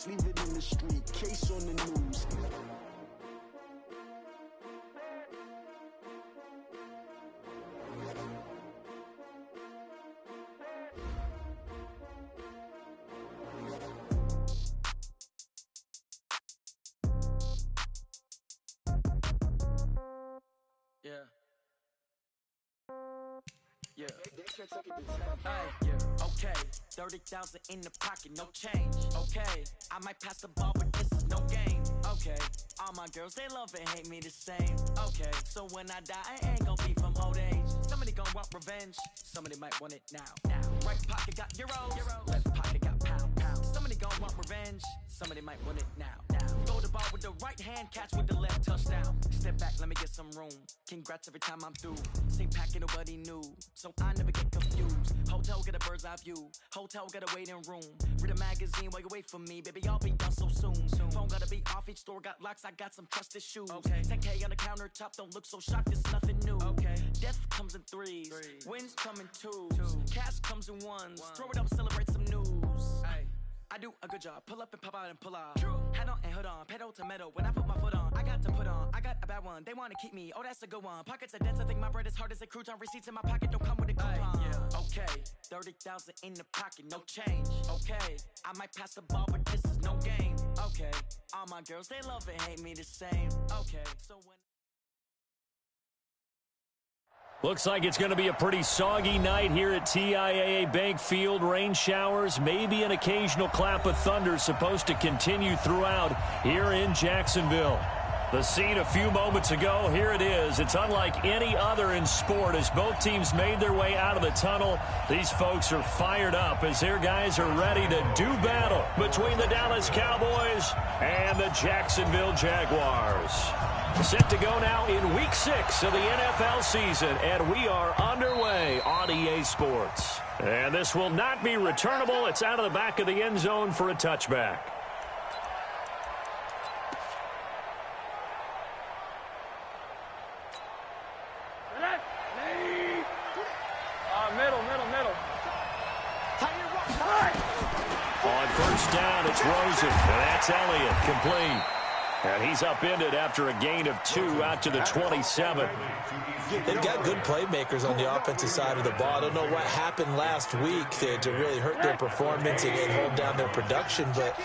streets, leave it in the street, case on the news. Yeah. Okay. 30,000 in the pocket, no change. Okay. I might pass the ball, but this is no game. Okay. All my girls, they love and hate me the same. Okay. So when I die, I ain't gon' be from old age. Somebody gon' want revenge. Somebody might want it now. Right pocket got euros. Left pocket got pound. Somebody gon' want revenge. Somebody might want it now. Throw the ball with the right hand, catch with the left, touchdown. Step back, let me get some room. Congrats every time I'm through. Same packet, nobody knew, so I never get confused. Hotel get a bird's eye view. Hotel got a waiting room. Read a magazine while you wait for me, baby. I'll be done so soon. Phone gotta be off, each store got locks. I got some trusted shoes. 10K on the countertop, don't look so shocked. It's nothing new. Death comes in threes. Wins come in twos. Cash comes in ones. Throw it up, celebrate some news. I do a good job. Pull up and pop out and pull out. Head on and hood on. Pedal to metal. When I put my foot on, I got to put on. I got a bad one. They want to keep me. Oh, that's a good one. Pockets are dense. I think my bread is hard as a crouton. Receipts in my pocket don't come with a coupon. Okay. 30,000 in the pocket. No change. Okay. I might pass the ball, but this is no game. Okay. All my girls, they love and hate me the same. Okay. So when... Looks like it's going to be a pretty soggy night here at TIAA Bank Field. Rain showers, maybe an occasional clap of thunder supposed to continue throughout here in Jacksonville. The scene a few moments ago, here it is. It's unlike any other in sport as both teams made their way out of the tunnel. These folks are fired up as their guys are ready to do battle between the Dallas Cowboys and the Jacksonville Jaguars. Set to go now in Week 6 of the NFL season, and we are underway on EA Sports. And this will not be returnable. It's out of the back of the end zone for a touchback. Middle. On first down, it's Rosen, and that's Elliott, complete. And he's upended after a gain of 2 out to the 27. They've got good playmakers on the offensive side of the ball. I don't know what happened last week to really hurt their performance and hold down their production, but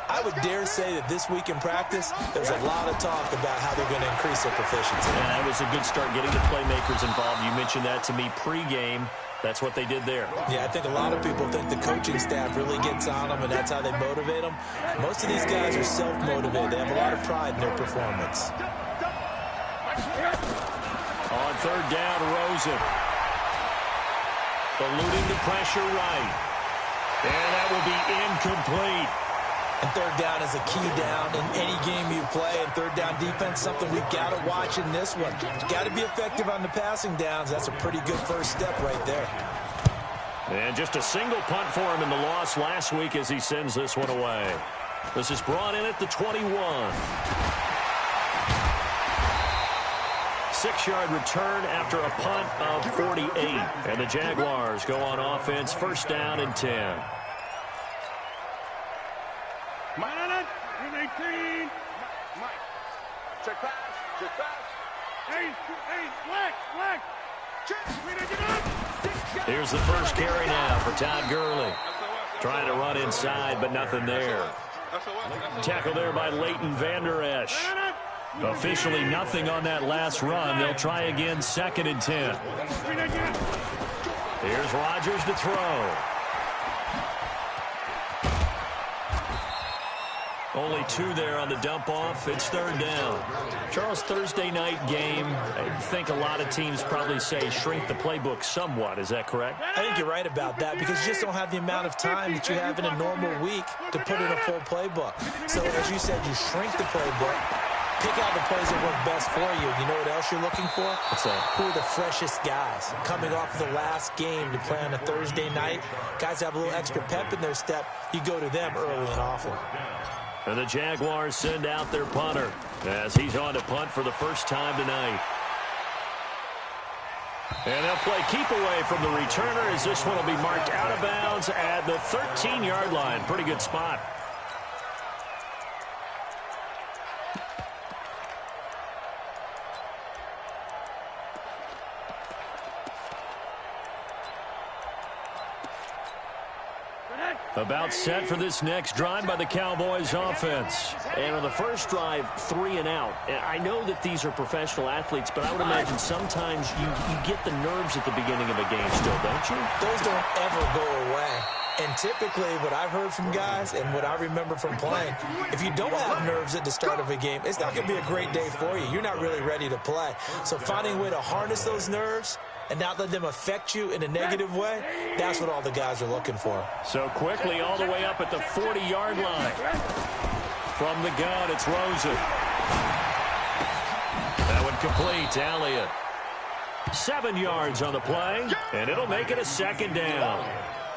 I would dare say that this week in practice, there's a lot of talk about how they're going to increase their proficiency. And that was a good start getting the playmakers involved. You mentioned that to me pregame. That's what they did there. Yeah, I think a lot of people think the coaching staff really gets on them, and that's how they motivate them. Most of these guys are self-motivated. They have a lot of pride in their performance. On third down, Rosen. Eluding the pressure right. And that will be incomplete. And third down is a key down in any game you play. And third down defense, something we've got to watch in this one. Got to be effective on the passing downs. That's a pretty good first step right there. And just a single punt for him in the loss last week as he sends this one away. This is brought in at the 21. 6-yard return after a punt of 48. And the Jaguars go on offense, first down and 10. Mike, 18. Mike. Check pass. Hey, black. Check. Here's the first carry now for Todd Gurley. Trying to run inside, but nothing there. Tackle there by Leighton Vander Esch. Officially nothing on that last run. They'll try again, 2nd and 10. Here's Rodgers to throw. Only 2 there on the dump-off. It's third down. Charles, Thursday night game, I think a lot of teams probably say shrink the playbook somewhat. Is that correct? I think you're right about that because you just don't have the amount of time that you have in a normal week to put in a full playbook. So, as you said, you shrink the playbook, pick out the plays that work best for you. You know what else you're looking for? What's that? Who are the freshest guys coming off the last game to play on a Thursday night? Guys have a little extra pep in their step. You go to them early and often. And the Jaguars send out their punter as he's on to punt for the first time tonight. And they'll play keep away from the returner as this one will be marked out of bounds at the 13-yard line. Pretty good spot. About set for this next drive by the Cowboys offense. And on the first drive, 3 and out. I know that these are professional athletes, but I would imagine sometimes you get the nerves at the beginning of a game still, don't you? Those don't ever go away. And typically what I've heard from guys and what I remember from playing, if you don't have nerves at the start of a game, it's not going to be a great day for you. You're not really ready to play. So finding a way to harness those nerves and not let them affect you in a negative way, that's what all the guys are looking for. So quickly all the way up at the 40-yard line. From the gun, it's Rosen. That one complete to Elliott. 7 yards on the play, and it'll make it a second down.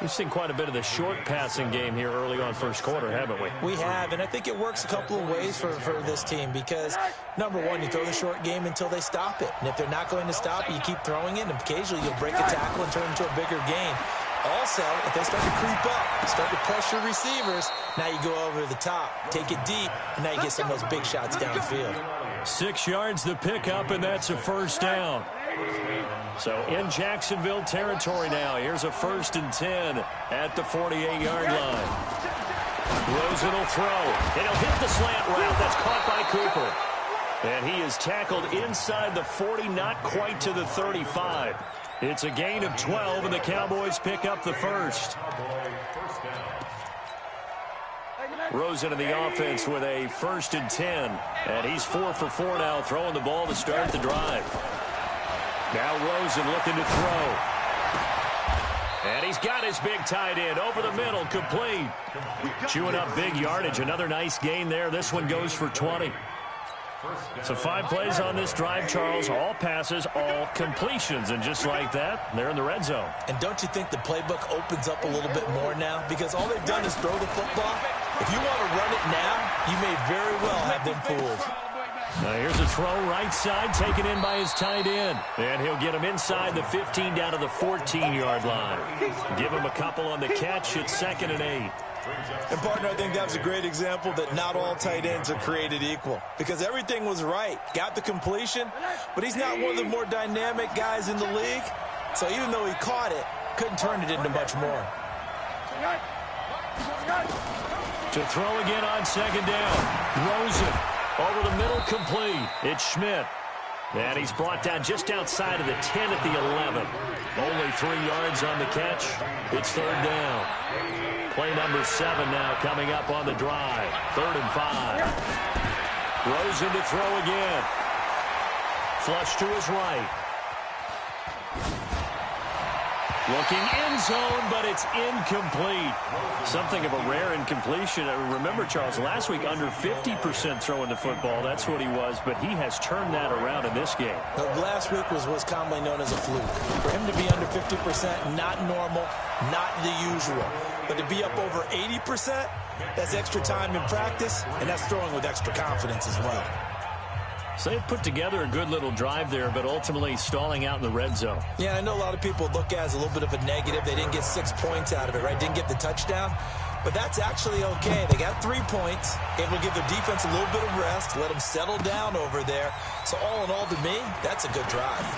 We've seen quite a bit of the short passing game here early on first quarter, haven't we? We have, and I think it works a couple of ways for this team because, number one, you throw the short game until they stop it. And if they're not going to stop it, you keep throwing it, and occasionally you'll break a tackle and turn it into a bigger gain. Also, if they start to creep up, start to pressure receivers, now you go over the top, take it deep, and now you get some of those big shots downfield. 6 yards the pickup, and that's a first down. So in Jacksonville territory now. Here's a 1st and 10 at the 48-yard line. Rosen will throw, and he'll hit the slant route. That's caught by Cooper. And he is tackled inside the 40, not quite to the 35. It's a gain of 12, and the Cowboys pick up the first. Rosen in the offense with a 1st and 10. And he's 4 for 4 now, throwing the ball to start the drive. Now Rosen looking to throw. And he's got his big tight end over the middle, complete. Chewing up big yardage. Another nice gain there. This one goes for 20. So 5 plays on this drive, Charles. All passes, all completions. And just like that, they're in the red zone. And don't you think the playbook opens up a little bit more now? Because all they've done is throw the football. If you want to run it now, you may very well have them fooled. Now here's a throw right side, taken in by his tight end. And he'll get him inside the 15 down to the 14-yard line. Give him a couple on the catch. It's 2nd and 8. And, partner, I think that was a great example that not all tight ends are created equal. Because everything was right. Got the completion, but he's not one of the more dynamic guys in the league. So even though he caught it, couldn't turn it into much more. To throw again on 2nd down. Rosen. Over the middle, complete. It's Schmidt. And he's brought down just outside of the 10 at the 11. Only 3 yards on the catch. It's 3rd down. Play number 7 now coming up on the drive. 3rd and 5. Rosen to throw again. Flush to his right. Looking end zone, but it's incomplete. Something of a rare incompletion. Remember, Charles, last week under 50% throwing the football. That's what he was, but he has turned that around in this game. Last week was commonly known as a fluke. For him to be under 50%, not normal, not the usual. But to be up over 80%, that's extra time in practice, and that's throwing with extra confidence as well. So they put together a good little drive there, but ultimately stalling out in the red zone. Yeah, I know a lot of people look at it as a little bit of a negative. They didn't get 6 points out of it, right? Didn't get the touchdown. But that's actually okay. They got 3 points. It will give their defense a little bit of rest, let them settle down over there. So all in all, to me, that's a good drive.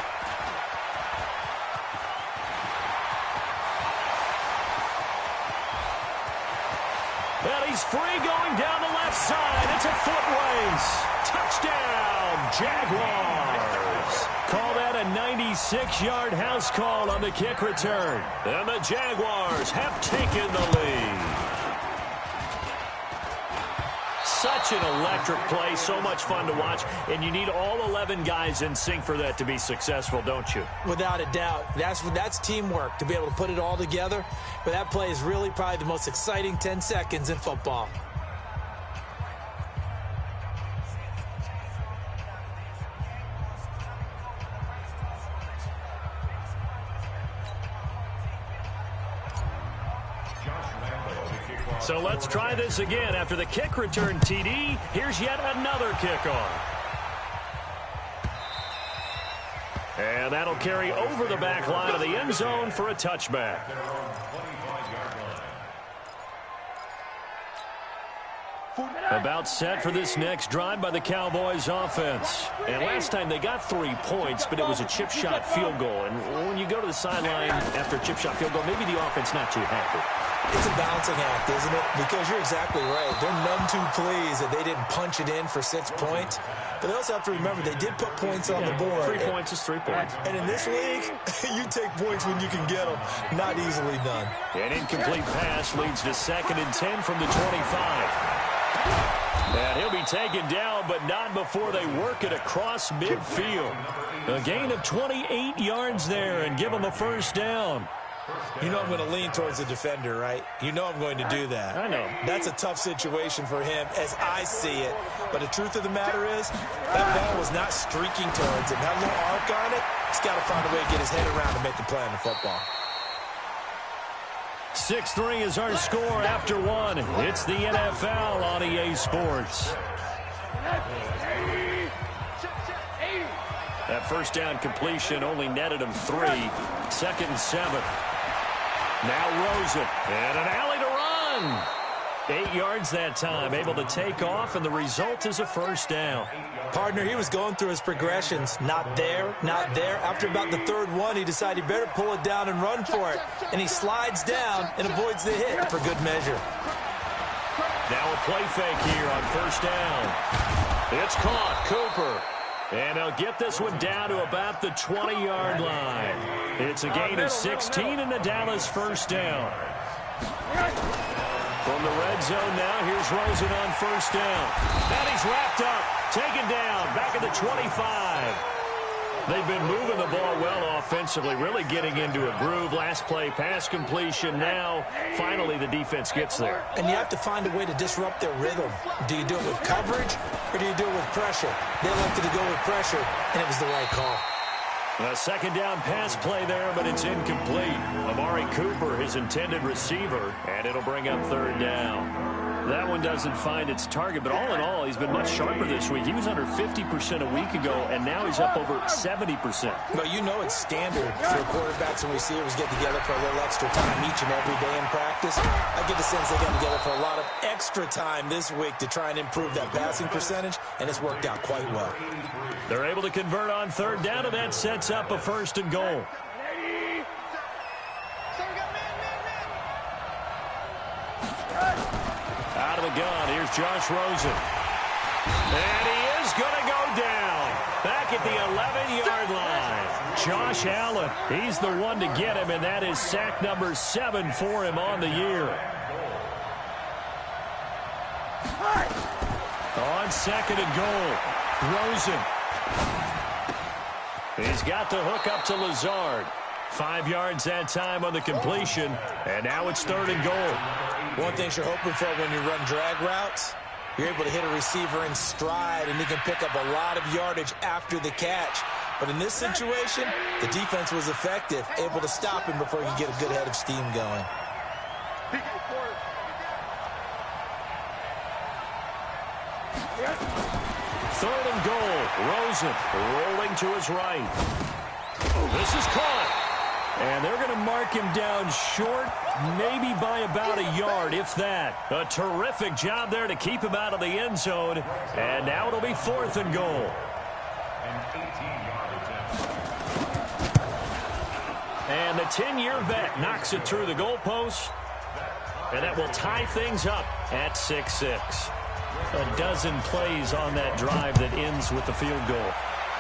Well, he's free going down the left side. It's a foot race. Touchdown, Jaguars. Call that a 96-yard house call on the kick return. And the Jaguars have taken the lead. Such an electric play, so much fun to watch, and you need all 11 guys in sync for that to be successful, don't you? Without a doubt. That's teamwork, to be able to put it all together. But that play is really probably the most exciting 10 seconds in football. So let's try this again. After the kick return TD, here's yet another kickoff. And that'll carry over the back line of the end zone for a touchback. About set for this next drive by the Cowboys offense. And last time they got 3 points, but it was a chip shot field goal. And when you go to the sideline after a chip shot field goal, maybe the offense not too happy. It's a balancing act, isn't it? Because you're exactly right. They're none too pleased that they didn't punch it in for 6 points. But they also have to remember they did put points on the board. 3 points is 3 points. And in this league, you take points when you can get them. Not easily done. An incomplete pass leads to 2nd and 10 from the 25. And he'll be taken down, but not before they work it across midfield. A gain of 28 yards there and give them a first down. You know I'm going to lean towards the defender, right? You know I'm going to do that. I know. That's a tough situation for him as I see it. But the truth of the matter is, that ball was not streaking towards him. That little arc on it, he's got to find a way to get his head around and make the play on the football. 6-3 is our score after one. It's the NFL on EA Sports. That first down completion only netted him 3. 2nd and 7. Now Rosen. And an alley to run. 8 yards that time. Able to take off, and the result is a first down. Partner, he was going through his progressions. Not there, not there. After about the 3rd one, he decided he better pull it down and run for it. And he slides down and avoids the hit for good measure. Now a play fake here on first down. It's caught. Cooper. And they'll get this one down to about the 20-yard line. It's a gain of 16 and a Dallas first down. From the red zone now, here's Rosen on first down. And he's wrapped up, taken down, back at the 25. They've been moving the ball well offensively, really getting into a groove. Last play, pass completion. Now, finally, the defense gets there. And you have to find a way to disrupt their rhythm. Do you do it with coverage, or do you do it with pressure? They elected to go with pressure, and it was the right call. A second down pass play there, but it's incomplete. Amari Cooper, his intended receiver, and it'll bring up 3rd down. That one doesn't find its target, but all in all, he's been much sharper this week. He was under 50% a week ago, and now he's up over 70%. But you know it's standard for quarterbacks and receivers get together for a little extra time each and every day in practice. I get the sense they got together for a lot of extra time this week to try and improve that passing percentage, and it's worked out quite well. They're able to convert on 3rd down, and that sets up a 1st and goal. Out of the gun, here's Josh Rosen. And he is going to go down. Back at the 11-yard line. Josh Allen, he's the one to get him, and that is sack number 7 for him on the year. On 2nd and goal, Rosen. He's got the hook up to Lazard. 5 yards that time on the completion, and now it's 3rd and goal. One thing you're hoping for when you run drag routes, you're able to hit a receiver in stride, and he can pick up a lot of yardage after the catch. But in this situation, the defense was effective, able to stop him before he could get a good head of steam going. 3rd and goal. Rosen rolling to his right. This is caught. And they're going to mark him down short, maybe by about a yard, if that. A terrific job there to keep him out of the end zone. And now it'll be 4th and goal. And the 10-year vet knocks it through the goalpost. And that will tie things up at 6-6. A dozen plays on that drive that ends with the field goal.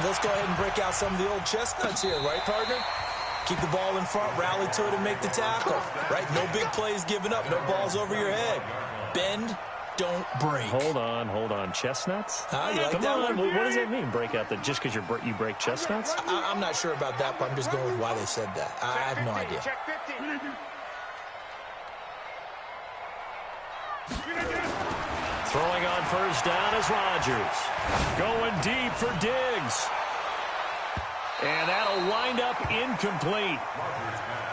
Let's go ahead and break out some of the old chestnuts here, right, partner? Keep the ball in front, rally to it, and make the tackle, right? No big plays given up, no balls over your head. Bend, don't break. Hold on. Chestnuts? You like Come that on. one? What does that mean, break out? Just because you break chestnuts? I'm not sure about that, but I'm just going with why they said that. I have no idea. Throwing on first down is Rodgers. Going deep for Diggs. And that'll wind up incomplete.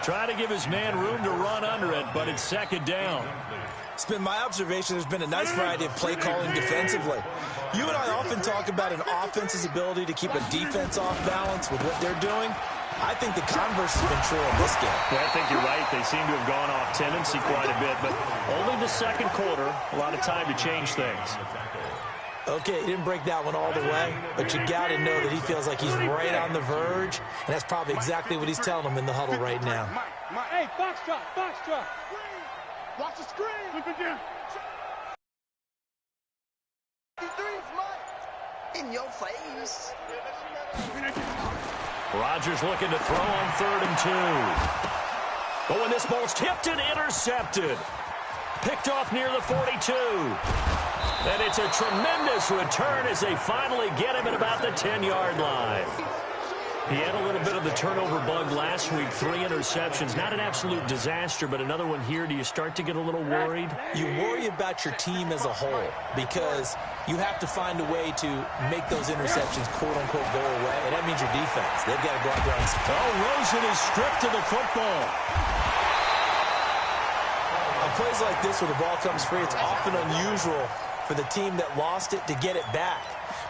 Try to give his man room to run under it, but it's 2nd down. It's been my observation there's been a nice variety of play calling defensively. You and I often talk about an offense's ability to keep a defense off balance with what they're doing. I think the converse has been true in this game. Yeah, I think you're right. They seem to have gone off tendency quite a bit, but only the 2nd quarter, a lot of time to change things. Okay, he didn't break that one all the way, but you got to know that he feels like he's right on the verge, and that's probably exactly what he's telling them in the huddle right now. Hey, box drop. Watch the screen. Look at you. In your face. Rodgers looking to throw on 3rd and 2. Oh, and this ball's tipped and intercepted. Picked off near the 42. And it's a tremendous return as they finally get him at about the 10-yard line. He had a little bit of the turnover bug last week, 3 interceptions. Not an absolute disaster, but another one here. Do you start to get a little worried? You worry about your team as a whole because you have to find a way to make those interceptions, quote-unquote, go away, and that means your defense. They've got to go out there and... Oh, Rosen is stripped of the football. On plays like this where the ball comes free, it's often unusual for the team that lost it to get it back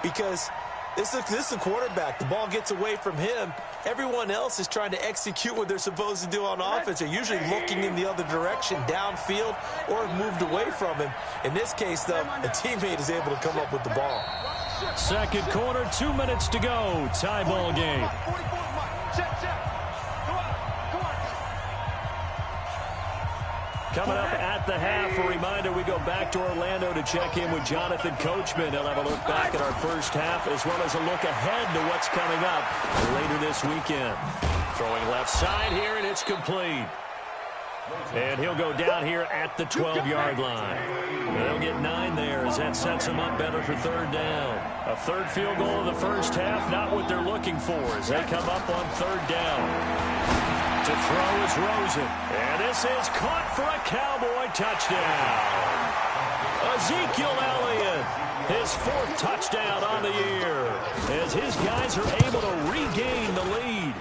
because... This is the quarterback. The ball gets away from him. Everyone else is trying to execute what they're supposed to do on offense. They're usually looking in the other direction, downfield, or have moved away from him. In this case, though, a teammate is able to come up with the ball. Second quarter, 2 minutes to go. Tie ball game. Coming up at the half, a reminder, we go back to Orlando to check in with Jonathan Coachman. He'll have a look back at our first half as well as a look ahead to what's coming up later this weekend. Throwing left side here, and it's complete. And he'll go down here at the 12-yard line. They'll get 9 there as that sets them up better for 3rd down. A 3rd field goal in the first half, not what they're looking for as they come up on 3rd down. To throw is Rosen. And this is caught for a Cowboy touchdown. Ezekiel Elliott, his 4th touchdown on the year, as his guys are able to regain the lead.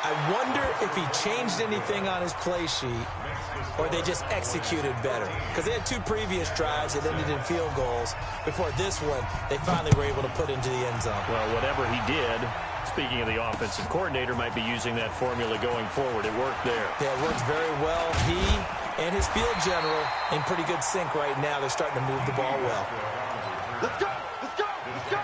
I wonder if he changed anything on his play sheet or they just executed better. Because they had 2 previous drives that ended in field goals. Before this one, they finally were able to put into the end zone. Well, whatever he did, speaking of the offensive coordinator, might be using that formula going forward. It worked there. Yeah, it works very well. He and his field general in pretty good sync right now. They're starting to move the ball well. Let's go. Let's go. Let's go.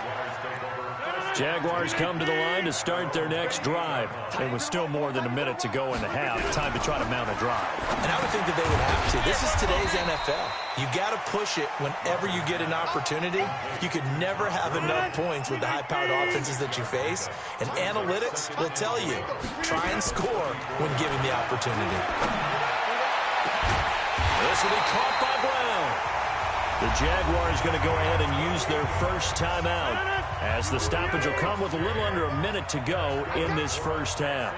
Jaguars come to the line to start their next drive. And with still more than a minute to go in the half, time to try to mount a drive. And I would think that they would have to. This is today's NFL. You got to push it whenever you get an opportunity. You could never have enough points with the high-powered offenses that you face. And analytics will tell you, try and score when given the opportunity. This will be caught by Brown. The Jaguars going to go ahead and use their first timeout as the stoppage will come with a little under a minute to go in this first half.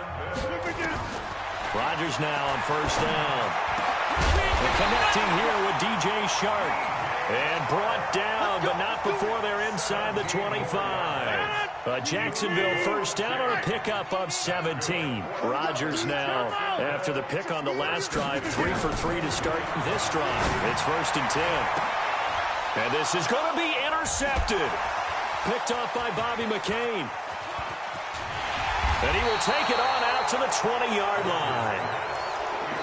Rodgers now on 1st down. They're connecting here with DJ Shark. And brought down, but not before they're inside the 25. A Jacksonville 1st down on a pickup of 17. Rodgers now, after the pick on the last drive, 3 for 3 to start this drive. It's 1st and 10. And this is going to be intercepted. Picked off by Bobby McCain. And he will take it on out to the 20-yard line.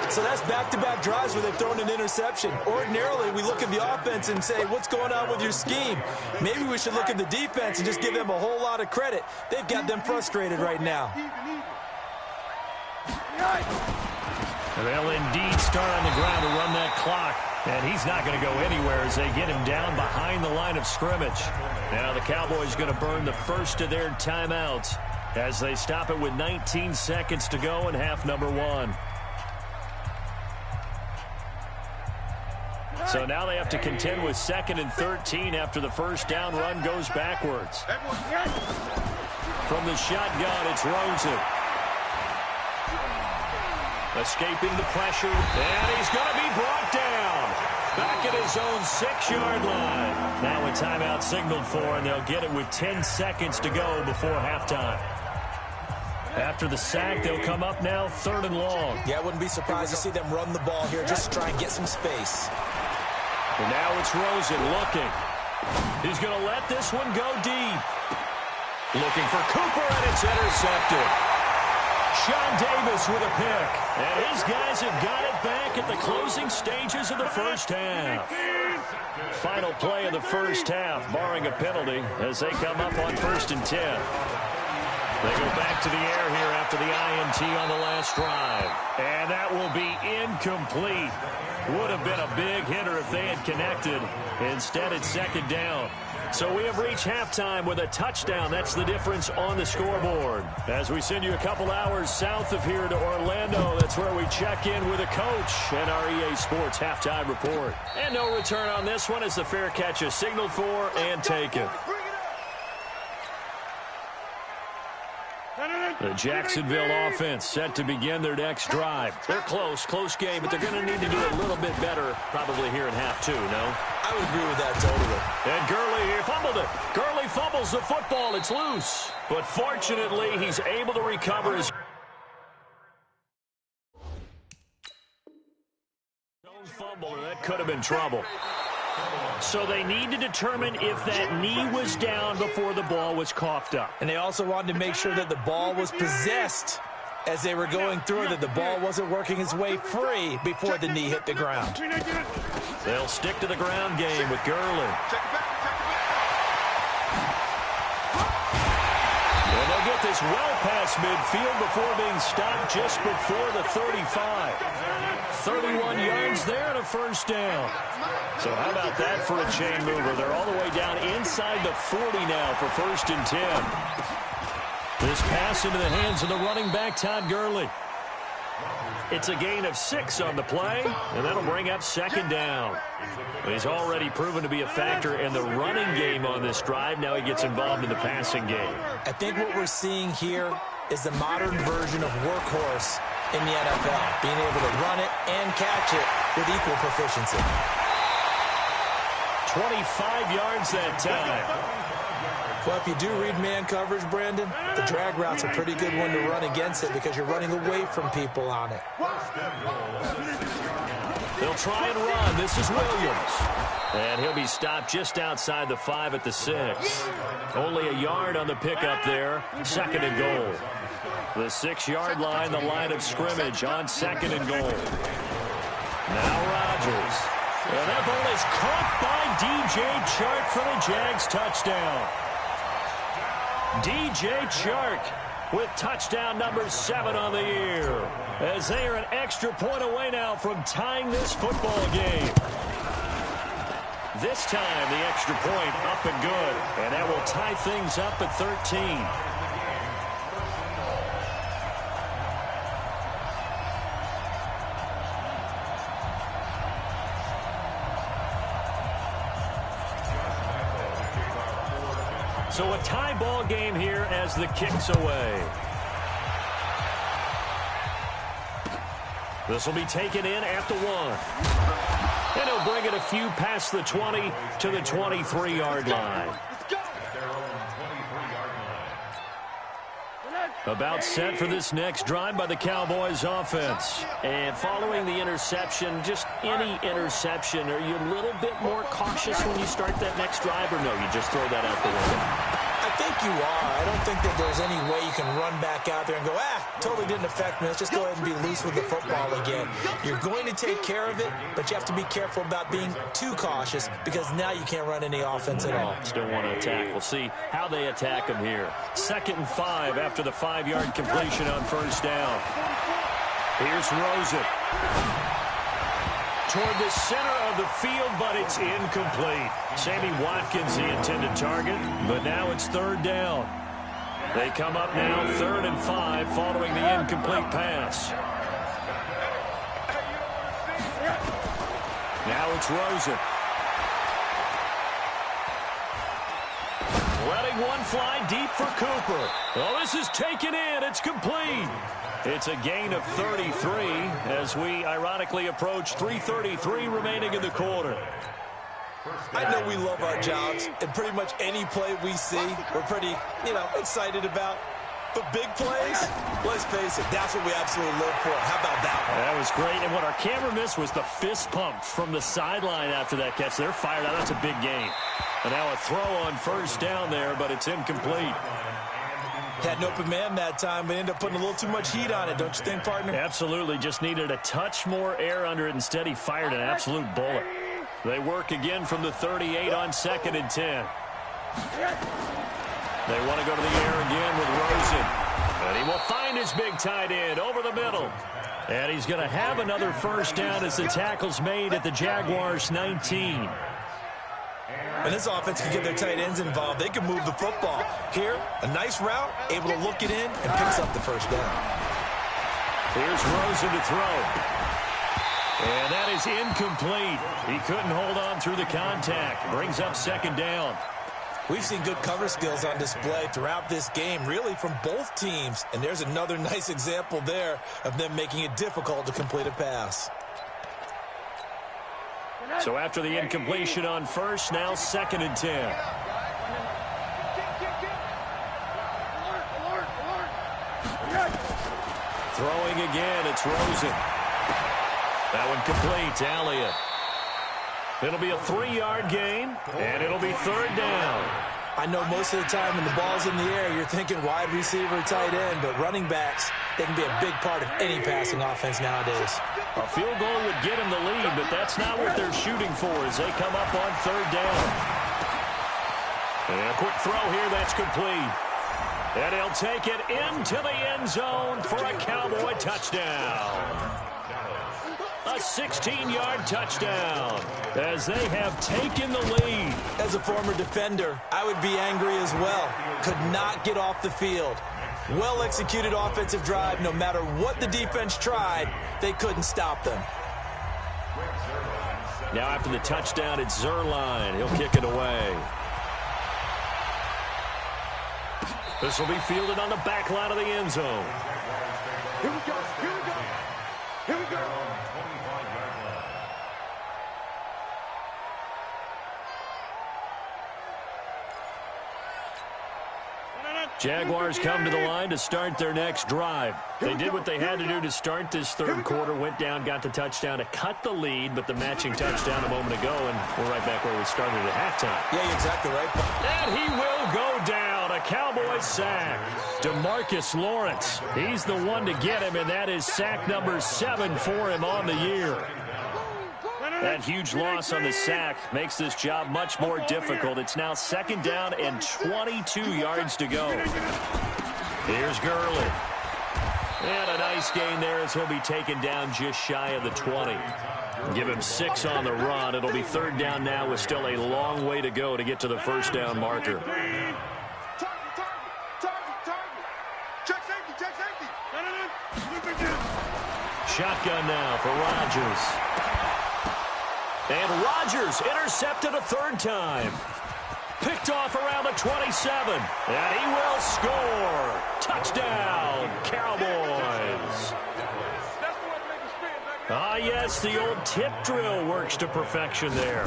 So that's back-to-back drives where they've thrown an interception. Ordinarily, we look at the offense and say, what's going on with your scheme? Maybe we should look at the defense and just give them a whole lot of credit. They've got them frustrated right now. They'll indeed start on the ground to run that clock. And he's not going to go anywhere as they get him down behind the line of scrimmage. Now the Cowboys going to burn the first of their timeouts as they stop it with 19 seconds to go in half number 1. So now they have to contend with 2nd and 13 after the first down run goes backwards. From the shotgun, it's Rosen. Escaping the pressure, and he's going to be brought down. Back at his own 6-yard line. Now a timeout signaled for, and they'll get it with 10 seconds to go before halftime. After the sack, they'll come up now 3rd and long. Yeah, I wouldn't be surprised to see them run the ball here just to try and get some space. And now it's Rosen looking. He's going to let this one go deep. Looking for Cooper, and it's intercepted. Sean Davis with a pick. And his guys have got it back at the closing stages of the first half. Final play of the first half, barring a penalty, as they come up on 1st and 10. They go back to the air here after the INT on the last drive. And that will be incomplete. Would have been a big hitter if they had connected. Instead, it's second down. So we have reached halftime with a touchdown. That's the difference on the scoreboard. As we send you a couple hours south of here to Orlando, that's where we check in with a coach and our EA Sports halftime report. And no return on this one as the fair catch is signaled for and taken. The Jacksonville offense set to begin their next drive. They're close game, but they're going to need to do a little bit better probably here in half two, no? I would agree with that totally. And Gurley here fumbled it. Gurley fumbles the football. It's loose. But fortunately, he's able to recover his own fumble, and that could have been trouble. So they need to determine if that knee was down before the ball was coughed up. And they also wanted to make sure that the ball was possessed as they were going through it, that the ball wasn't working its way free before the knee hit the ground. They'll stick to the ground game with Gurley. And they'll get this well past midfield before being stopped just before the 35. 31 yards there and a first down. So how about that for a chain mover? They're all the way down inside the 40 now for 1st and 10. This pass into the hands of the running back, Todd Gurley. It's a gain of 6 on the play, and that'll bring up second down. He's already proven to be a factor in the running game on this drive. Now he gets involved in the passing game. I think what we're seeing here is the modern version of workhorse in the NFL, being able to run it and catch it with equal proficiency. 25 yards that time. Well, if you do read man coverage, Brandon, the drag route's a pretty good one to run against it because you're running away from people on it. They'll try and run. This is Williams. And he'll be stopped just outside the 5 at the 6. Only a yard on the pickup there. 2nd and goal. The 6-yard line, the line of scrimmage on 2nd and goal. Now Rodgers. And that ball is caught by DJ Chark for the Jags touchdown. DJ Chark with touchdown number 7 on the year. As they are an extra point away now from tying this football game. This time the extra point up and good. And that will tie things up at 13. So a tie ball game here as the kick's away. This will be taken in at the 1. And he'll bring it a few past the 20 to the 23-yard line. About set for this next drive by the Cowboys offense. And following the interception, just any interception, are you a little bit more cautious when you start that next drive, or no, you just throw that out the window? I think you are. I don't think that there's any way you can run back out there and go, totally didn't affect me. Let's just go ahead and be loose with the football again. You're going to take care of it, but you have to be careful about being too cautious because now you can't run any offense at all. Still want to attack. We'll see how they attack them here. 2nd and 5 after the 5-yard completion on 1st down. Here's Rosen. Toward the center of the field, but it's incomplete. Sammy Watkins, the intended target, but now it's 3rd down. They come up now 3rd and 5 following the incomplete pass. Now it's Rosen. Letting one fly deep for Cooper. Oh, this is taken in. It's complete. It's a gain of 33 as we ironically approach 3:33 remaining in the quarter. I know we love our jobs, and pretty much any play we see, we're pretty, excited about. But big plays, let's face it, that's what we absolutely live for. How about that one? That was great, and what our camera missed was the fist pump from the sideline after that catch. They're fired out. That's a big gain. And now a throw on 1st down there, but it's incomplete. Had an open man that time, but ended up putting a little too much heat on it, don't you think, partner? Absolutely. Just needed a touch more air under it. Instead, he fired an absolute bullet. They work again from the 38 on 2nd and 10. They want to go to the air again with Rosen. And he will find his big tight end over the middle. And he's going to have another first down as the tackle's made at the Jaguars' 19. And this offense can get their tight ends involved. They can move the football. Here, a nice route, able to look it in, and picks up the first down. Here's Rosen to throw. And that is incomplete. He couldn't hold on through the contact. Brings up second down. We've seen good cover skills on display throughout this game, really from both teams. And there's another nice example there of them making it difficult to complete a pass. So after the incompletion on first, now 2nd and 10. Throwing again, it's Rosen. That one complete to Elliott. It'll be a 3-yard gain, and it'll be 3rd down. I know most of the time when the ball's in the air, you're thinking wide receiver, tight end, but running backs, they can be a big part of any passing offense nowadays. A field goal would get him the lead, but that's not what they're shooting for as they come up on 3rd down. And a quick throw here, that's complete. And he'll take it into the end zone for a Cowboy touchdown. A 16-yard touchdown as they have taken the lead. As a former defender, I would be angry as well. Could not get off the field. Well-executed offensive drive. No matter what the defense tried, they couldn't stop them. Now after the touchdown, it's Zerline. He'll kick it away. This will be fielded on the back line of the end zone. Here we go. Here we go. Here we go. Jaguars come to the line to start their next drive. They did what they had to do to start this 3rd quarter, went down, got the touchdown to cut the lead, but the matching touchdown a moment ago, and we're right back where we started at halftime. Yeah, you're exactly right. And he will go down, a Cowboy sack. DeMarcus Lawrence, he's the one to get him, and that is sack number 7 for him on the year. That huge loss on the sack makes this job much more difficult. It's now 2nd down and 22 yards to go. Here's Gurley. And a nice gain there as he'll be taken down just shy of the 20. Give him 6 on the run. It'll be 3rd down now with still a long way to go to get to the first down marker. Shotgun now for Rodgers. And Rodgers intercepted a 3rd time. Picked off around the 27. And he will score. Touchdown, Cowboys. Ah, yes, the old tip drill works to perfection there.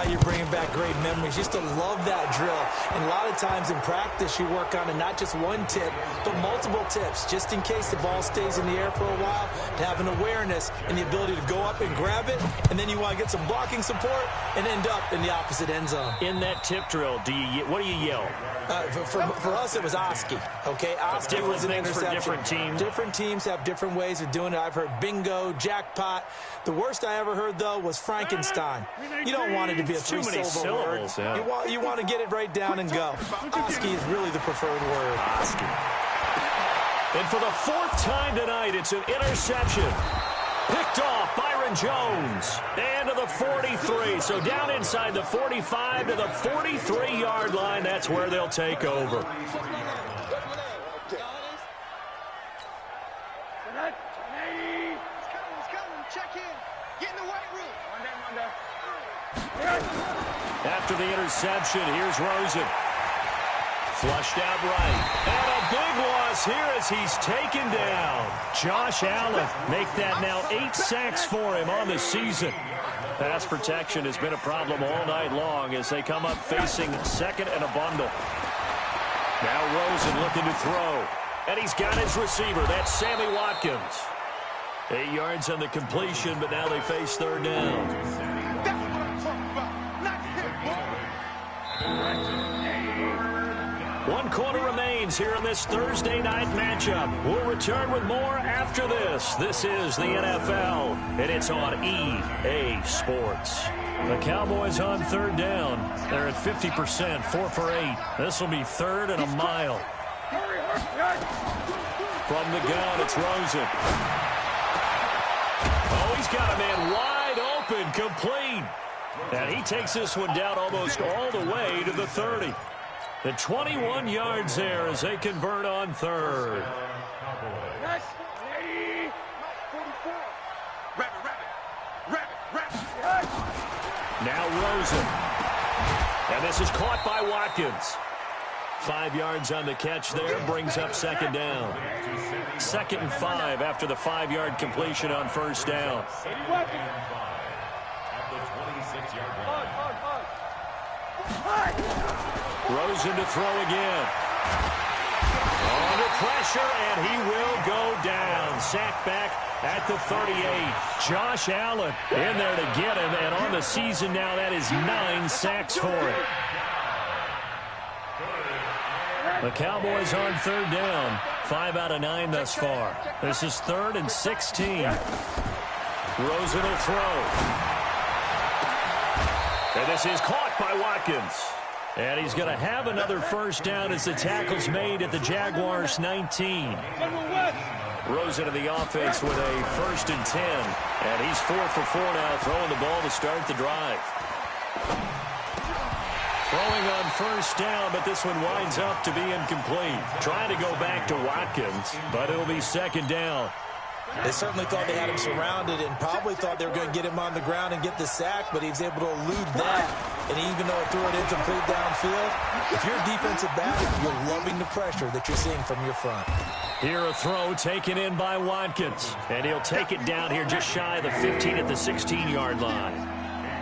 You're bringing back great memories. Used to love that drill. And a lot of times in practice, you work on it, not just one tip, but multiple tips, just in case the ball stays in the air for a while, to have an awareness and the ability to go up and grab it, and then you want to get some blocking support and end up in the opposite end zone. In that tip drill, what do you yell? For us, it was Oski. Okay, Oski was an interception. For different teams. Different teams have different ways of doing it. I've heard bingo, jackpot. The worst I ever heard, though, was Frankenstein. You don't want it to be a three-syllable word. Yeah. You want to get it right down and go. Oski is really the preferred word. Oski. And for the 4th time tonight, it's an interception. Picked off Byron Jones. And to the 43. So down inside the 45 to the 43-yard line. That's where they'll take over. After the interception, here's Rosen. Flushed out right. And a big loss here as he's taken down. Josh Allen make that now 8 sacks for him on the season. Pass protection has been a problem all night long as they come up facing 2nd and a bundle. Now Rosen looking to throw. And he's got his receiver. That's Sammy Watkins. 8 yards on the completion, but now they face 3rd down. One quarter remains here in this Thursday night matchup. We'll return with more after this. This is the NFL, and it's on EA Sports. The Cowboys on third down. They're at 50%, 4 for 8. This will be third and a mile. From the gun, it's Rosen. Oh, he's got a man wide open, complete. And he takes this one down almost all the way to the 30. The 21 yards there as they convert on third. Now Rosen. And this is caught by Watkins. 5 yards on the catch there, brings up second down. 2nd and 5 after the 5-yard completion on first down. Rosen to throw again. Under pressure, and he will go down. Sacked back at the 38. Josh Allen in there to get him, and on the season now, that is 9 sacks for him. The Cowboys on third down. 5 out of 9 thus far. This is 3rd and 16. Rosen will throw. And this is caught by Watkins. And he's going to have another first down as the tackle's made at the Jaguars' 19. Rosen in the offense with a 1st and 10. And he's 4 for 4 now, throwing the ball to start the drive. Throwing on first down, but this one winds up to be incomplete. Trying to go back to Watkins, but it'll be 2nd down. They certainly thought they had him surrounded and probably thought they were going to get him on the ground and get the sack, but he was able to elude that. And even though it threw it incomplete downfield, if you're a defensive back, you're loving the pressure that you're seeing from your front. Here a throw taken in by Watkins. And he'll take it down here just shy of the 15 at the 16-yard line.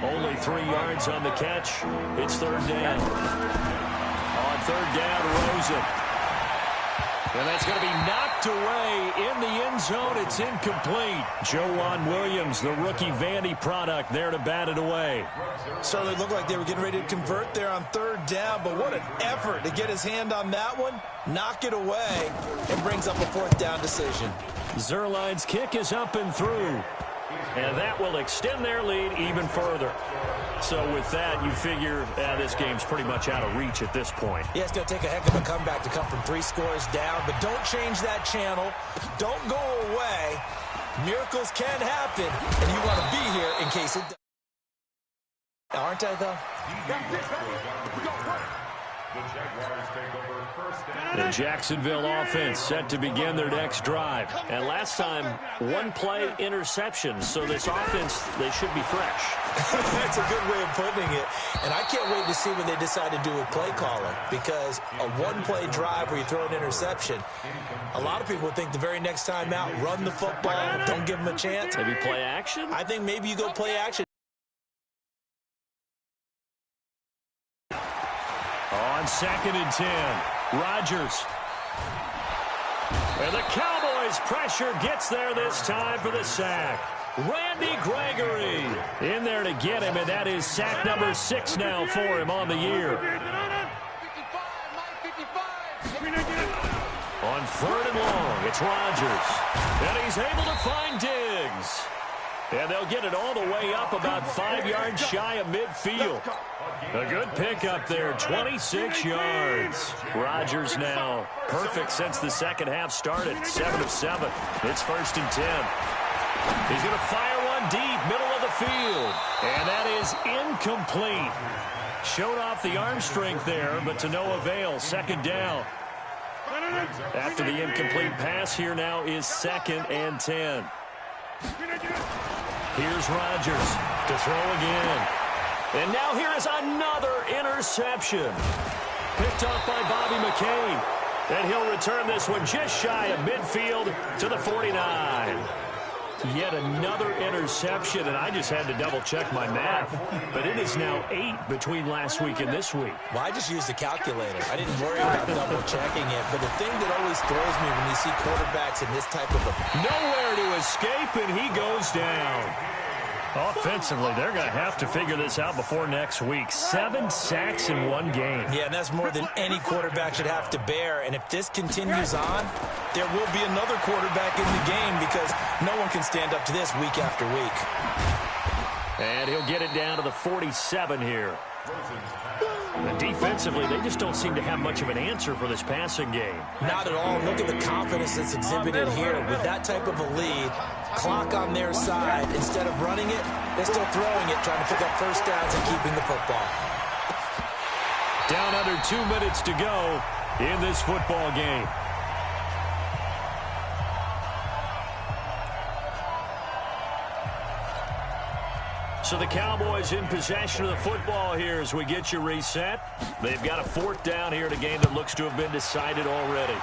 Only 3 yards on the catch. It's 3rd down. On 3rd down, Rosen. And that's going to be knocked away in the end zone. It's incomplete. Joejuan Williams, the rookie Vandy product, there to bat it away. Certainly looked like they were getting ready to convert there on 3rd down, but what an effort to get his hand on that one, knock it away, and brings up a 4th down decision. Zerline's kick is up and through. And that will extend their lead even further. So with that, you figure this game's pretty much out of reach at this point. Yeah, it's going to take a heck of a comeback to come from 3 scores down, but don't change that channel. Don't go away. Miracles can happen, and you want to be here in case it does. Aren't I, though? The Jacksonville offense set to begin their next drive. And last time, 1-play interception. So this offense, they should be fresh. That's a good way of putting it. And I can't wait to see what they decide to do with play calling. Because a 1-play drive where you throw an interception, a lot of people think the very next time out, run the football, don't give them a chance. Maybe play action? I think maybe you go play action. On 2nd and 10, Rodgers. And the Cowboys' pressure gets there this time for the sack. Randy Gregory in there to get him, and that is sack number 6 now for him on the year. On 3rd and long, it's Rodgers. And he's able to find Diggs. And they'll get it all the way up about 5 yards shy of midfield. A good pickup there, 26 yards. Rodgers now perfect since the second half started, 7 of 7. It's 1st and 10. He's going to fire one deep, middle of the field. And that is incomplete. Showed off the arm strength there, but to no avail. 2nd down. After the incomplete pass, here now is 2nd and 10. Here's Rodgers to throw again. And now here is another interception. Picked off by Bobby McCain. And he'll return this one just shy of midfield to the 49. Yet another interception, and I just had to double-check my math. But it is now 8 between last week and this week. Well, I just used a calculator. I didn't worry about double-checking it. But the thing that always throws me when you see quarterbacks in this type of a... Nowhere to escape, and he goes down. Offensively, they're going to have to figure this out before next week. 7 sacks in one game. Yeah, and that's more than any quarterback should have to bear. And if this continues on, there will be another quarterback in the game because no one can stand up to this week after week. And he'll get it down to the 47 here. And defensively, they just don't seem to have much of an answer for this passing game. Not at all. Look at the confidence that's exhibited here. With that type of a lead, clock on their side, instead of running it, they're still throwing it, trying to pick up first downs and keeping the football. Down under 2 minutes to go in this football game. So the Cowboys in possession of the football here as we get you reset. They've got a 4th down here in a game that looks to have been decided already.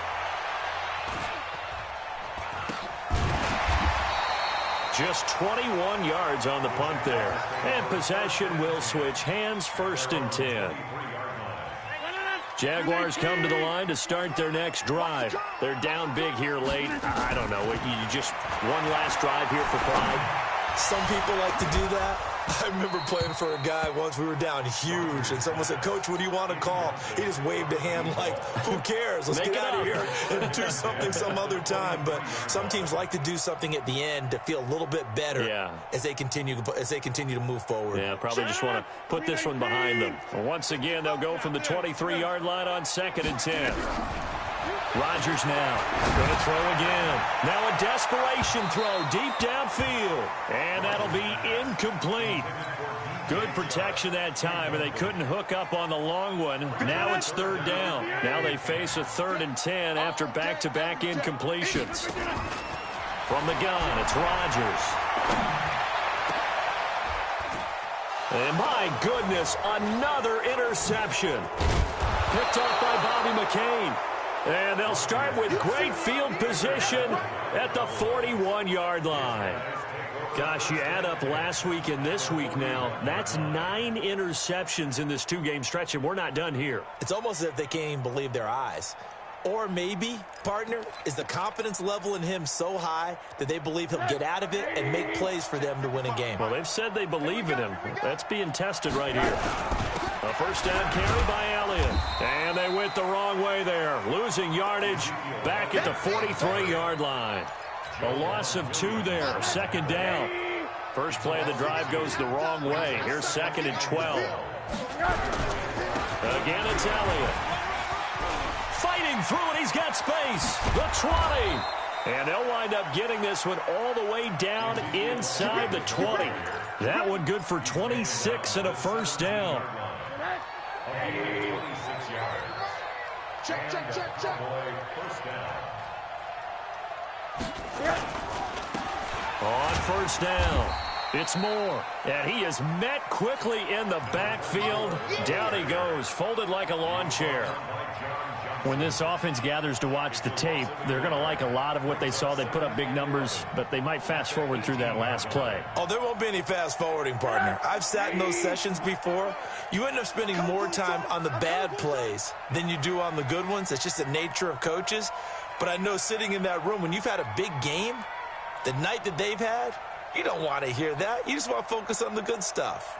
Just 21 yards on the punt there. And possession will switch hands, 1st and 10. Jaguars come to the line to start their next drive. They're down big here late. I don't know. You just one last drive here for pride. Some people like to do that. I remember playing for a guy once. We were down huge, and someone said, "Coach, what do you want to call?" He just waved a hand like, who cares? Let's get out of here and do something some other time. But some teams like to do something at the end to feel a little bit better as they continue to move forward. Yeah, probably just want to put this one behind them. Once again, they'll go from the 23-yard line on 2nd and 10. Rodgers now going to throw again. Now a desperation throw deep downfield. And that'll be incomplete. Good protection that time, and they couldn't hook up on the long one. Now it's 3rd down. Now they face a 3rd and 10 after back-to-back incompletions. From the gun, it's Rodgers. And my goodness, another interception. Picked off by Bobby McCain. And they'll start with great field position at the 41-yard line. Gosh, you add up last week and this week now, that's 9 interceptions in this 2-game stretch, and we're not done here. It's almost as if they can't even believe their eyes. Or maybe, partner, is the confidence level in him so high that they believe he'll get out of it and make plays for them to win a game. Well, they've said they believe in him. That's being tested right here. A 1st down carry by Elliott. And they went the wrong way there. Losing yardage back at the 43-yard line. A loss of 2 there. 2nd down. First play of the drive goes the wrong way. Here's 2nd and 12. Again, it's Elliott. Fighting through it. He's got space. The 20. And they'll wind up getting this one all the way down inside the 20. That one good for 26 and a 1st down. Check. First down. On 1st down, it's Moore. And he is met quickly in the backfield. Down he goes, folded like a lawn chair. When this offense gathers to watch the tape, they're going to like a lot of what they saw. They put up big numbers, but they might fast forward through that last play. Oh, there won't be any fast forwarding, partner. I've sat in those sessions before. You end up spending more time on the bad plays than you do on the good ones. It's just the nature of coaches. But I know sitting in that room, when you've had a big game, the night that they've had, you don't want to hear that. You just want to focus on the good stuff.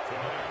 Tonight,